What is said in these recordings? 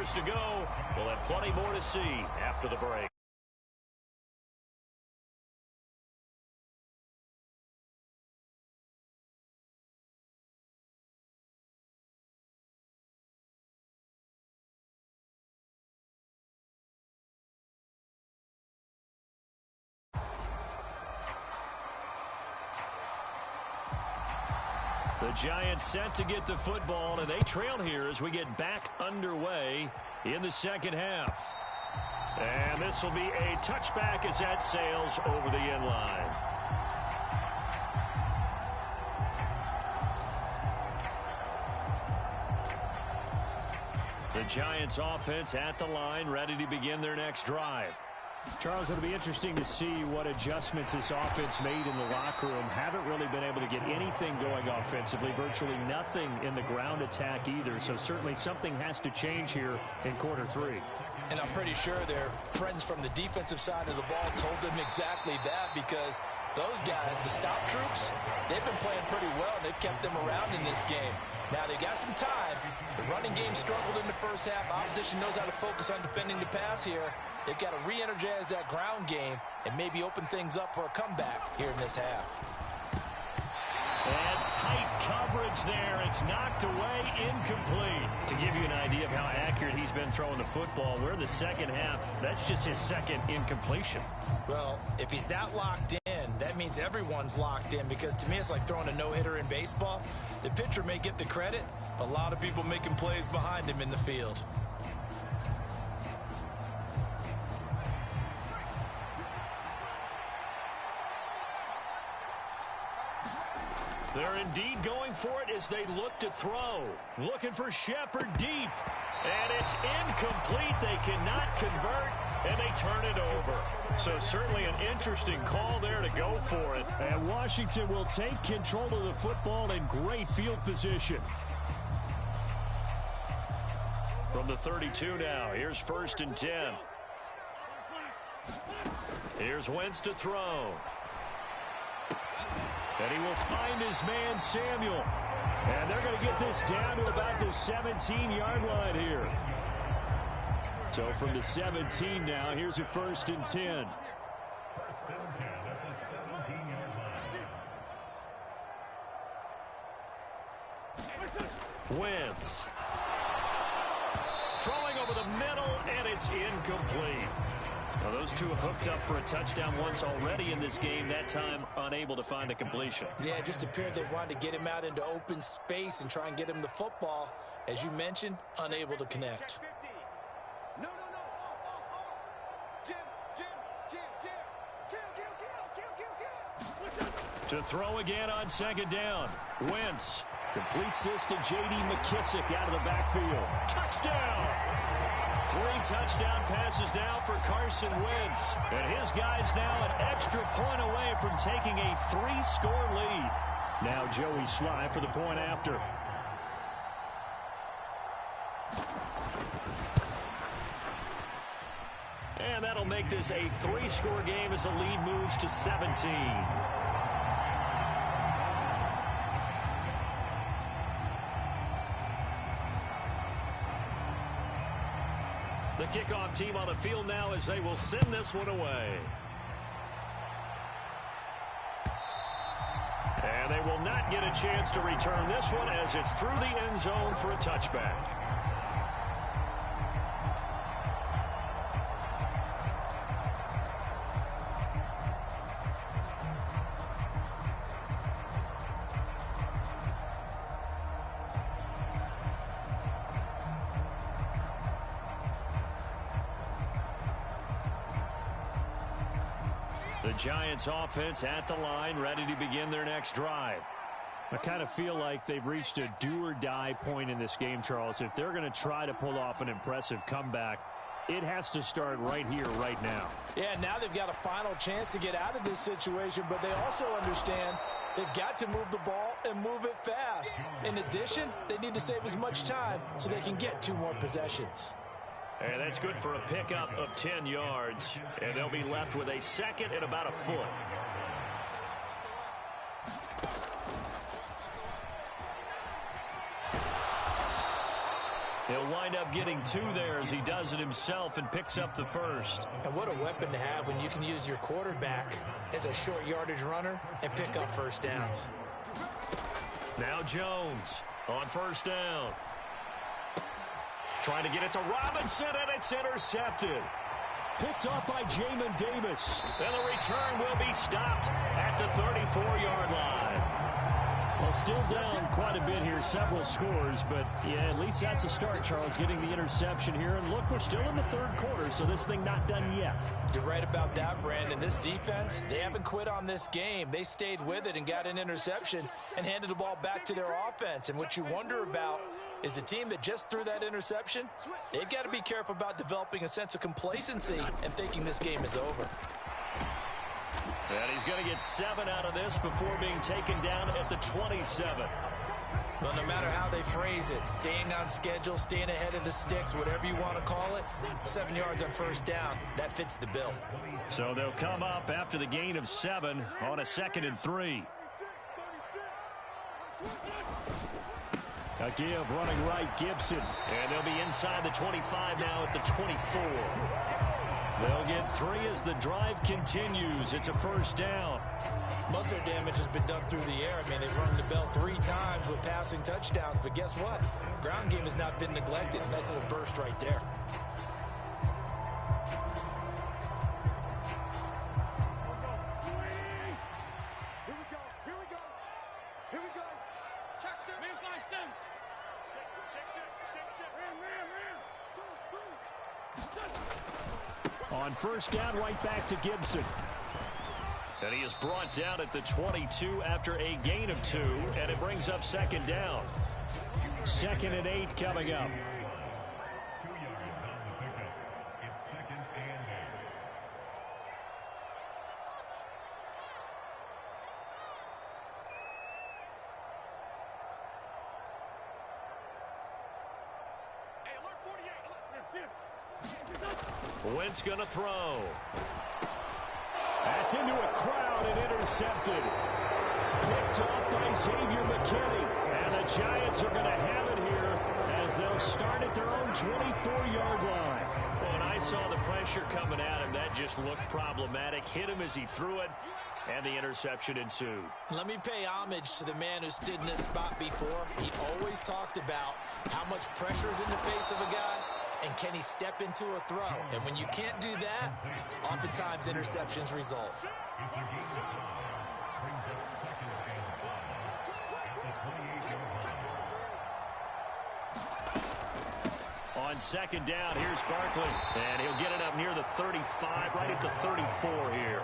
quarters to go. We'll have plenty more to see after the break. The Giants set to get the football, and they trail here as we get back underway in the second half. And this will be a touchback as that sails over the end line. The Giants offense at the line, ready to begin their next drive. Charles, it'll be interesting to see what adjustments this offense made in the locker room. Haven't really been able to get anything going offensively, virtually nothing in the ground attack either. So certainly something has to change here in quarter three. And I'm pretty sure their friends from the defensive side of the ball told them exactly that, because those guys, the stop troops, they've been playing pretty well. They've kept them around in this game. Now, they got some time. The running game struggled in the first half. Opposition knows how to focus on defending the pass here. They've got to re-energize that ground game and maybe open things up for a comeback here in this half. And tight coverage there. It's knocked away, incomplete. To give you an idea of how accurate he's been throwing the football, we're in the second half. That's just his second incompletion. Well, if he's that locked in, that means everyone's locked in, because to me it's like throwing a no-hitter in baseball. The pitcher may get the credit, but a lot of people making plays behind him in the field. They're indeed going for it as they look to throw. Looking for Shepard deep. And it's incomplete. They cannot convert, and they turn it over. So certainly an interesting call there to go for it. And Washington will take control of the football in great field position. From the 32 now, here's 1st and 10. Here's Wentz to throw. And he will find his man, Samuel. And they're going to get this down to about the 17-yard line here. So from the 17 now, here's a 1st and 10. Wentz. Throwing over the middle, and it's incomplete. Well, those two have hooked up for a touchdown once already in this game, that time unable to find the completion. Yeah, it just appeared they wanted to get him out into open space and try and get him the football. As you mentioned, unable to connect. To throw again on 2nd down. Wentz completes this to J.D. McKissick out of the backfield. Touchdown! 3 touchdown passes now for Carson Wentz. And his guys now an extra point away from taking a 3-score lead. Now Joey Sly for the point after. And that'll make this a 3-score game as the lead moves to 17. The kickoff team on the field now as they will send this one away. And they will not get a chance to return this one as it's through the end zone for a touchback. The Giants offense at the line, ready to begin their next drive. I kind of feel like they've reached a do-or-die point in this game, Charles. If they're going to try to pull off an impressive comeback, it has to start right here, right now. Yeah, now they've got a final chance to get out of this situation, but they also understand they've got to move the ball and move it fast. In addition, they need to save as much time so they can get 2 more possessions. And that's good for a pickup of 10 yards. And they'll be left with a 2nd and about a foot. He'll wind up getting 2 there as he does it himself and picks up the first. And what a weapon to have when you can use your quarterback as a short yardage runner and pick up first downs. Now Jones on first down. Trying to get it to Robinson, and it's intercepted. Picked off by Jamin Davis. And the return will be stopped at the 34-yard line. Well, still down quite a bit here, several scores, but yeah, at least that's a start, Charles, getting the interception here. And look, we're still in the third quarter, so this thing not done yet. You're right about that, Brandon. This defense, they haven't quit on this game. They stayed with it and got an interception and handed the ball back to their offense. And what you wonder about is the team that just threw that interception, they've got to be careful about developing a sense of complacency and thinking this game is over. And he's going to get 7 out of this before being taken down at the 27. Well, no matter how they phrase it, staying on schedule, staying ahead of the sticks, whatever you want to call it, 7 yards on first down, that fits the bill. So they'll come up after the gain of 7 on a 2nd and 3. A give running right, Gibson. And they'll be inside the 25 now at the 24. They'll get 3 as the drive continues. It's a first down. Most of their damage has been done through the air. I mean, they've rung the bell 3 times with passing touchdowns. But guess what? Ground game has not been neglected. Nice little burst right there. On first down, right back to Gibson. And he is brought down at the 22 after a gain of 2, and it brings up 2nd down. 2nd and 8 coming up. Wentz going to throw. That's into a crowd and intercepted. Picked off by Xavier McKinney. And the Giants are going to have it here as they'll start at their own 24-yard line. Well, when I saw the pressure coming at him, that just looked problematic. Hit him as he threw it, and the interception ensued. Let me pay homage to the man who stood in this spot before. He always talked about how much pressure is in the face of a guy, and can he step into a throw? And when you can't do that, oftentimes interceptions result. On 2nd down, here's Barkley. And he'll get it up near the 35, right at the 34 here.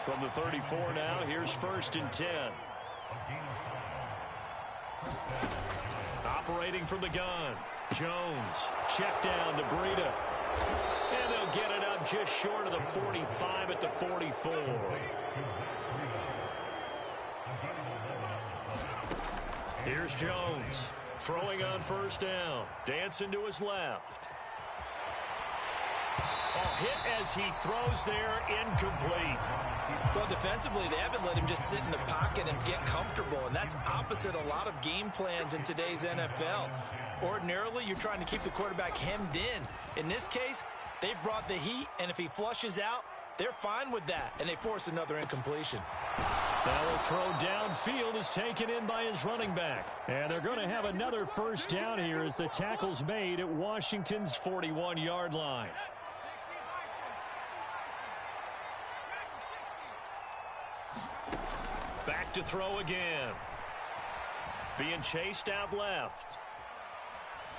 From the 34 now, here's 1st and 10. Operating from the gun. Jones, check down to Breida. And they'll get it up just short of the 45 at the 44. Here's Jones, throwing on first down. Dancing to his left. Oh, hit as he throws there, incomplete. Well, defensively, they haven't let him just sit in the pocket and get comfortable, and that's opposite a lot of game plans in today's NFL. Ordinarily, you're trying to keep the quarterback hemmed in. In this case, they've brought the heat, and if he flushes out, they're fine with that, and they force another incompletion. That will throw downfield is taken in by his running back. And they're going to have another first down here as the tackle's made at Washington's 41-yard line. Back to throw again. Being chased out left.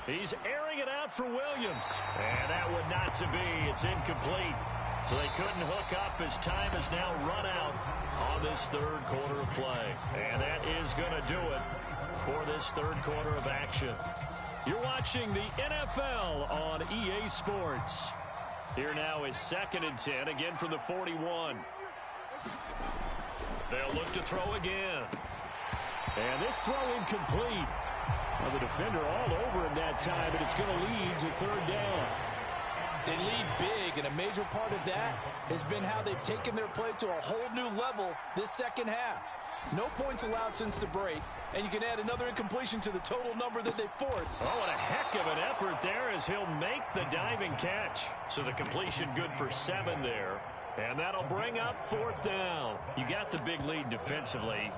He's airing it out for Williams. And that would not to be. It's incomplete. So they couldn't hook up as time has now run out on this third quarter of play. And that is going to do it for this third quarter of action. You're watching the NFL on EA Sports. Here now is 2nd and 10, again from the 41. They'll look to throw again. And this throw incomplete. Well, the defender all over him that time, but it's going to lead to 3rd down. They lead big, and a major part of that has been how they've taken their play to a whole new level this second half. No points allowed since the break, and you can add another incompletion to the total number that they forced. Oh, and a heck of an effort there as he'll make the diving catch. So the completion good for 7 there. And that'll bring up 4th down. You got the big lead defensively.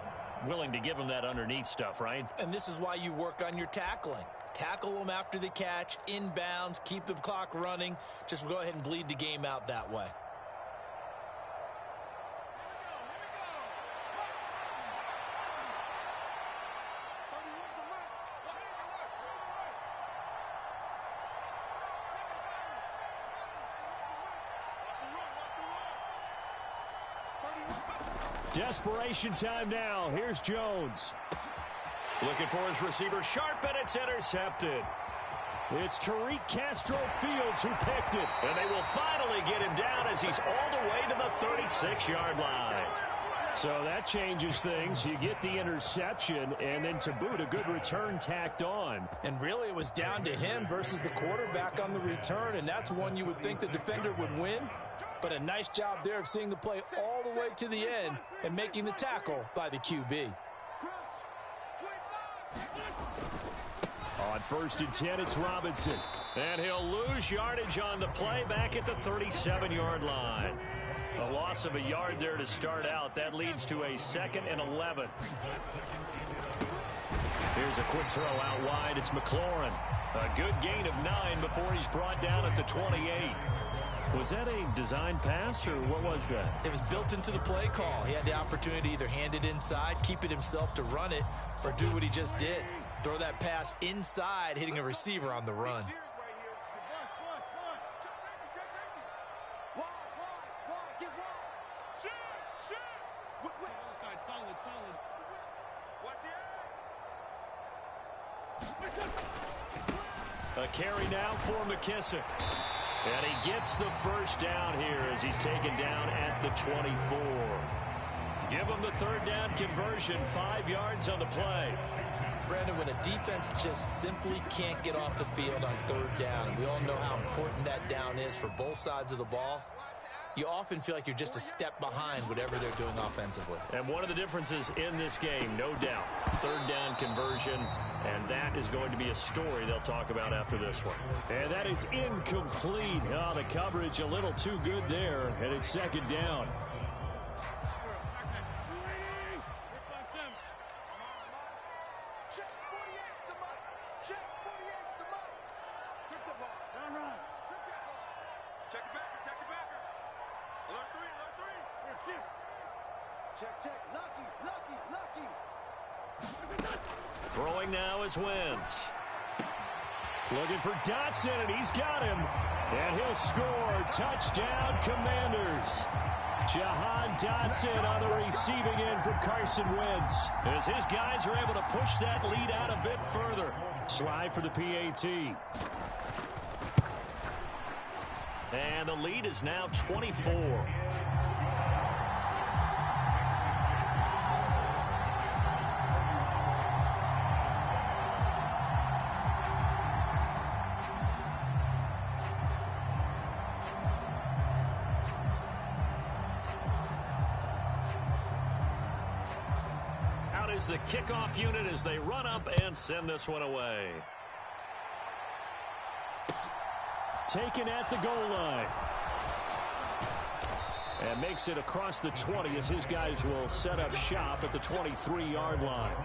Willing to give them that underneath stuff, right? And this is why you work on your tackling. Tackle them after the catch, inbounds, keep the clock running. Just go ahead and bleed the game out that way. Desperation time now. Here's Jones. Looking for his receiver, sharp, and it's intercepted. It's Tariq Castro-Fields who picked it. And they will finally get him down as he's all the way to the 36-yard line. So that changes things. You get the interception, and then to boot, a good return tacked on. And really, it was down to him versus the quarterback on the return, and that's one you would think the defender would win. But a nice job there of seeing the play all the way to the end and making the tackle by the QB. On 1st and 10, it's Robinson. And he'll lose yardage on the play back at the 37-yard line. A loss of a yard there to start out. That leads to a 2nd and 11. Here's a quick throw out wide. It's McLaurin. A good gain of 9 before he's brought down at the 28. Was that a design pass, or what was that? It was built into the play call. He had the opportunity to either hand it inside, keep it himself to run it, or do what he just did. Throw that pass inside, hitting a receiver on the run. A carry now for McKissick. And he gets the 1st down here as he's taken down at the 24. Give him the 3rd down conversion, 5 yards on the play. Brandon, when a defense just simply can't get off the field on 3rd down, and we all know how important that down is for both sides of the ball, you often feel like you're just a step behind whatever they're doing offensively. And one of the differences in this game, no doubt, 3rd down conversion, and that is going to be a story they'll talk about after this one. And that is incomplete. Oh, the coverage a little too good there, and it's 2nd down. Throwing now is Wentz. Looking for Dotson, and he's got him. And he'll score. Touchdown, Commanders. Jahan Dotson on the receiving end from Carson Wentz. As his guys are able to push that lead out a bit further. Slide for the PAT. And the lead is now 24. The kickoff unit as they run up and send this one away. Taken at the goal line. And makes it across the 20 as his guys will set up shop at the 23-yard line.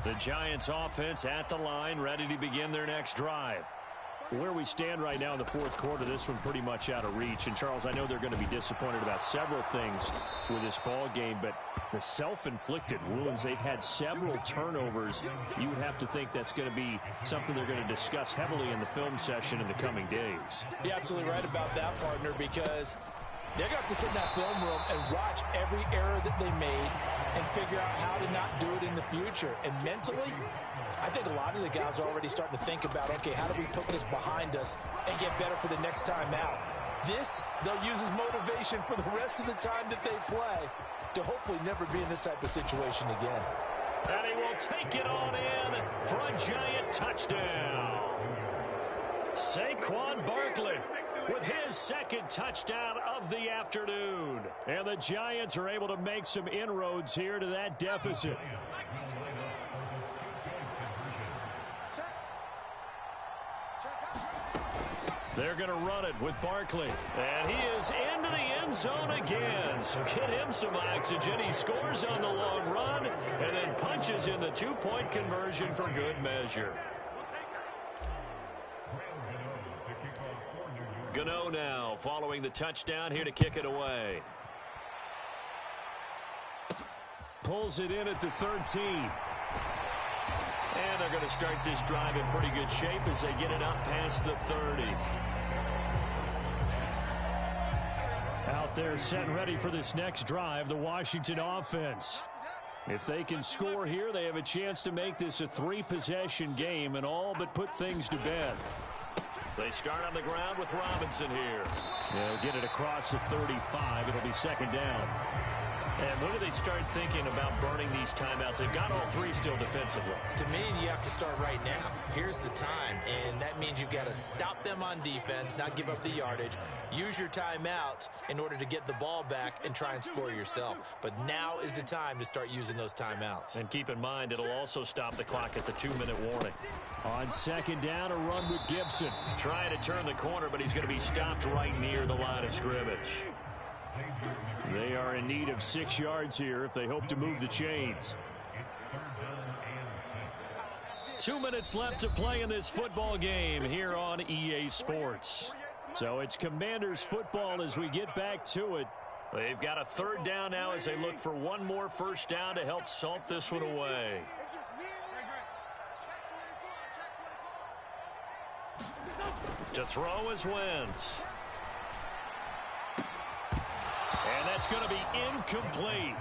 The Giants offense at the line, ready to begin their next drive. Where we stand right now in the 4th quarter, this one pretty much out of reach. And, Charles, I know they're going to be disappointed about several things with this ball game, but the self-inflicted wounds, they've had several turnovers. You would have to think that's going to be something they're going to discuss heavily in the film session in the coming days. You're absolutely right about that, partner, because they're going to have to sit in that film room and watch every error that they made and figure out how to not do it in the future. And mentally, I think a lot of the guys are already starting to think about, okay, how do we put this behind us and get better for the next time out? This, they'll use as motivation for the rest of the time that they play to hopefully never be in this type of situation again. And he will take it on in for a giant touchdown. Saquon Barkley with his second touchdown of the afternoon. And the Giants are able to make some inroads here to that deficit. They're going to run it with Barkley. And he is into the end zone again. So get him some oxygen. He scores on the long run and then punches in the two-point conversion for good measure. Gano now following the touchdown here to kick it away. Pulls it in at the 13. And they're going to start this drive in pretty good shape as they get it up past the 30. Out there set and ready for this next drive, the Washington offense. If they can score here, they have a chance to make this a three-possession game and all but put things to bed. They start on the ground with Robinson here. They'll get it across the 35. It'll be second down. And when do they start thinking about burning these timeouts? They've got all three still defensively. To me, you have to start right now. Here's the time, and that means you've got to stop them on defense, not give up the yardage. Use your timeouts in order to get the ball back and try and score yourself. But now is the time to start using those timeouts. And keep in mind, it'll also stop the clock at the 2-minute warning. On second down, a run with Gibson. Trying to turn the corner, but he's going to be stopped right near the line of scrimmage. They are in need of 6 yards here if they hope to move the chains. 2 minutes left to play in this football game here on EA Sports. So it's Commanders football as we get back to it. They've got a third down now as they look for one more first down to help salt this one away. To throw is Wentz. And that's going to be incomplete.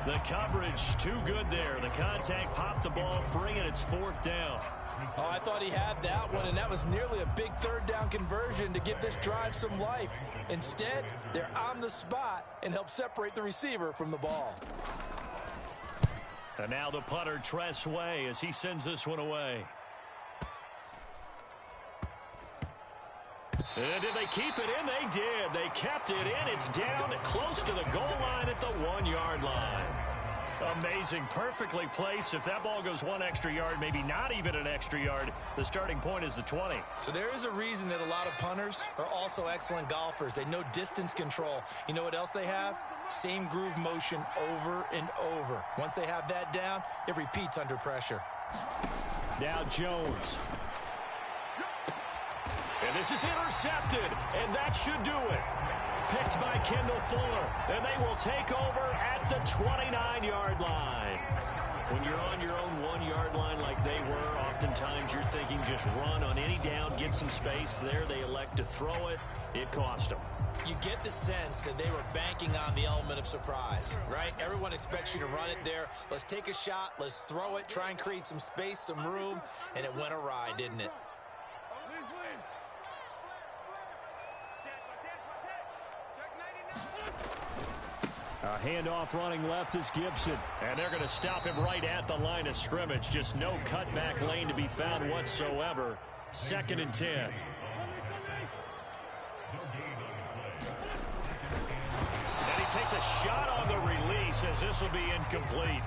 The coverage too good there. The contact popped the ball free, and it's fourth down. Oh, I thought he had that one, and that was nearly a big third down conversion to give this drive some life. Instead, they're on the spot and help separate the receiver from the ball. And now the punter, Tress Way, as he sends this one away. And did they keep it in? They did. They kept it in. It's down close to the goal line at the 1-yard line. Amazing. Perfectly placed. If that ball goes one extra yard, maybe not even an extra yard, the starting point is the 20. So there is a reason that a lot of punters are also excellent golfers. They know distance control. You know what else they have? Same groove motion over and over. Once they have that down, it repeats under pressure. Now Jones. And this is intercepted, and that should do it. Picked by Kendall Fuller, and they will take over at the 29-yard line. When you're on your own 1-yard line like they were, oftentimes you're thinking just run on any down, get some space. There they elect to throw it. It cost them. You get the sense that they were banking on the element of surprise, right? Everyone expects you to run it there. Let's take a shot. Let's throw it. Try and create some space, some room. And it went awry, didn't it? A handoff running left is Gibson. And they're going to stop him right at the line of scrimmage. Just no cutback lane to be found whatsoever. 2nd and 10. And he takes a shot on the release as this will be incomplete.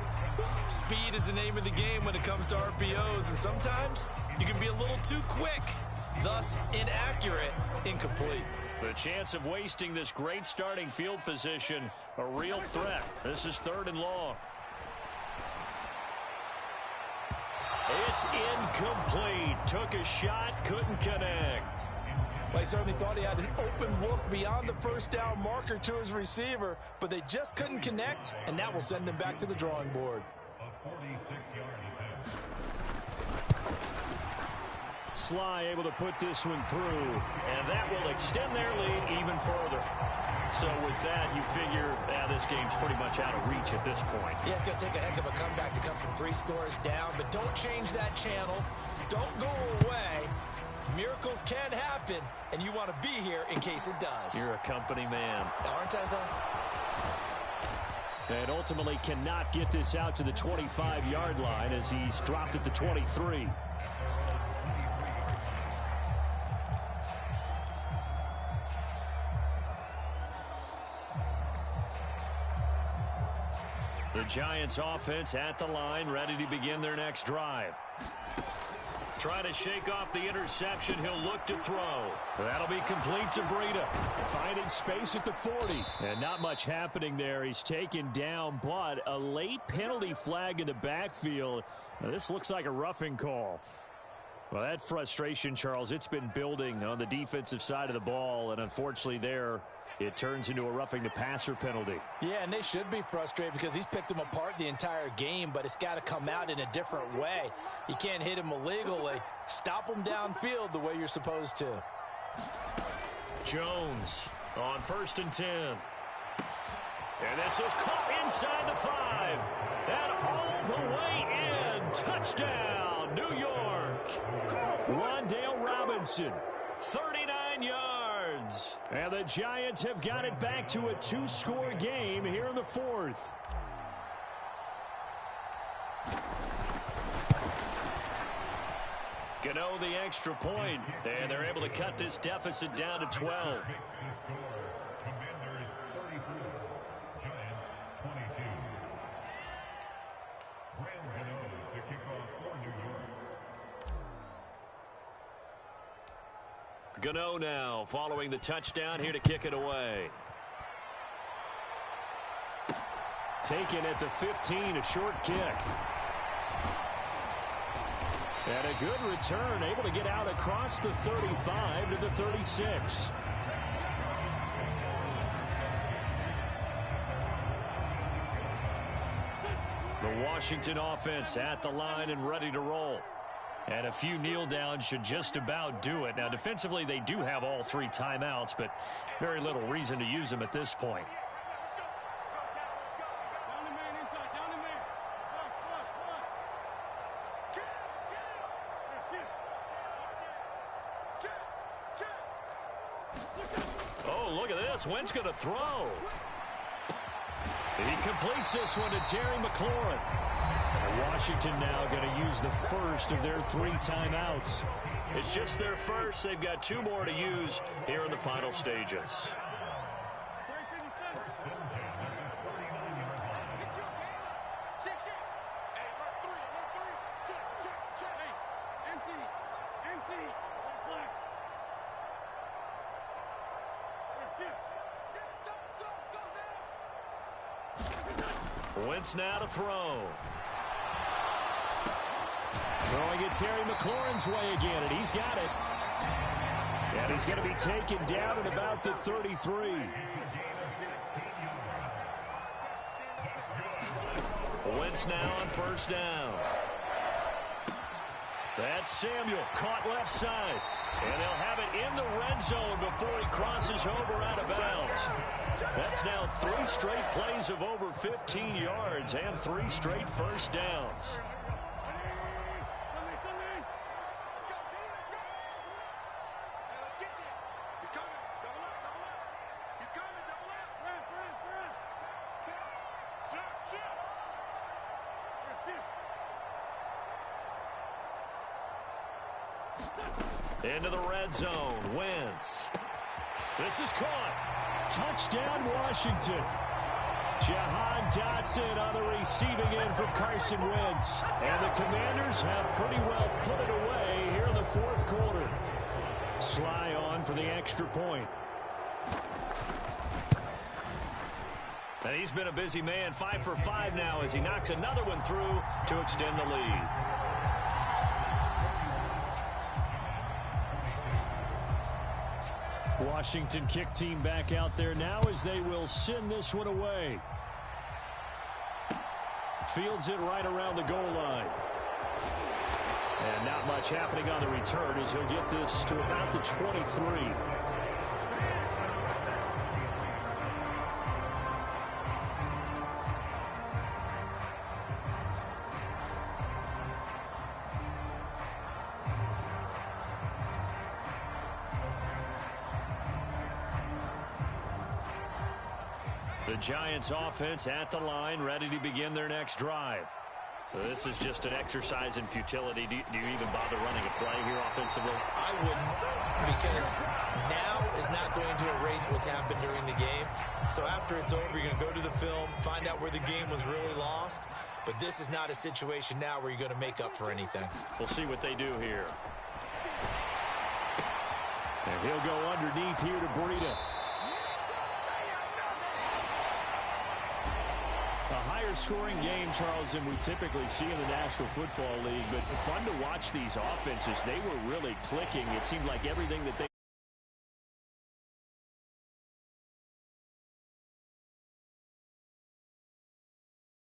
Speed is the name of the game when it comes to RPOs, and sometimes you can be a little too quick, thus inaccurate, incomplete. The chance of wasting this great starting field position, a real threat. This is 3rd and long. It's incomplete. Took a shot, couldn't connect. Well, he certainly thought he had an open look beyond the first down marker to his receiver, but they just couldn't connect, and that will send them back to the drawing board. Sly able to put this one through. And that will extend their lead even further. So with that, you figure this game's pretty much out of reach at this point. Yeah, it's going to take a heck of a comeback to come from 3 scores down, but don't change that channel. Don't go away. Miracles can happen, and you want to be here in case it does. You're a company man. Aren't I, though? And ultimately cannot get this out to the 25-yard line as he's dropped at the 23. The Giants offense at the line, ready to begin their next drive. Trying to shake off the interception. He'll look to throw. That'll be complete to Breida. Finding space at the 40. And not much happening there. He's taken down, but a late penalty flag in the backfield. Now, this looks like a roughing call. Well, that frustration, Charles, it's been building on the defensive side of the ball. And unfortunately there, it turns into a roughing the passer penalty. Yeah, and they should be frustrated because he's picked them apart the entire game, but it's got to come out in a different way. You can't hit him illegally. Stop him downfield the way you're supposed to. Jones on 1st and 10. And this is caught inside the 5. And all the way in. Touchdown, New York. Wan'Dale Robinson, 39 yards. And the Giants have got it back to a 2-score game here in the 4th. Gano the extra point, and they're able to cut this deficit down to 12. Gano now following the touchdown here to kick it away. Taken at the 15, a short kick. And a good return, able to get out across the 35 to the 36. The Washington offense at the line and ready to roll. And a few kneel downs should just about do it. Now, defensively, they do have all 3 timeouts, but very little reason to use them at this point. Oh, look at this. Wentz going to throw. He completes this one to Terry McLaurin. Washington now going to use the first of their 3 timeouts. It's just their first. They've got 2 more to use here in the final stages. Wentz now to throw. Throwing it Terry McLaurin's way again, and he's got it. And he's going to be taken down at about the 33. Wentz now on 1st down. That's Samuel caught left side. And they'll have it in the red zone before he crosses over out of bounds. That's now 3 straight plays of over 15 yards and 3 straight first downs. Into the red zone, Wentz. This is caught. Touchdown, Washington. Jahan Dotson on the receiving end from Carson Wentz. And the Commanders have pretty well put it away here in the 4th quarter. Sly on for the extra point. And he's been a busy man, 5 for 5 now as he knocks another one through to extend the lead. Washington kick team back out there now as they will send this one away. Fields it right around the goal line. And not much happening on the return as he'll get this to about the 23. The Giants offense at the line, ready to begin their next drive. So this is just an exercise in futility. Do you even bother running a play here offensively? I wouldn't, because now is not going to erase what's happened during the game. So after it's over, you're going to go to the film, find out where the game was really lost. But this is not a situation now where you're going to make up for anything. We'll see what they do here. And he'll go underneath here to Breida. A higher scoring game, Charles, than we typically see in the National Football League. But fun to watch these offenses. They were really clicking. It seemed like everything that they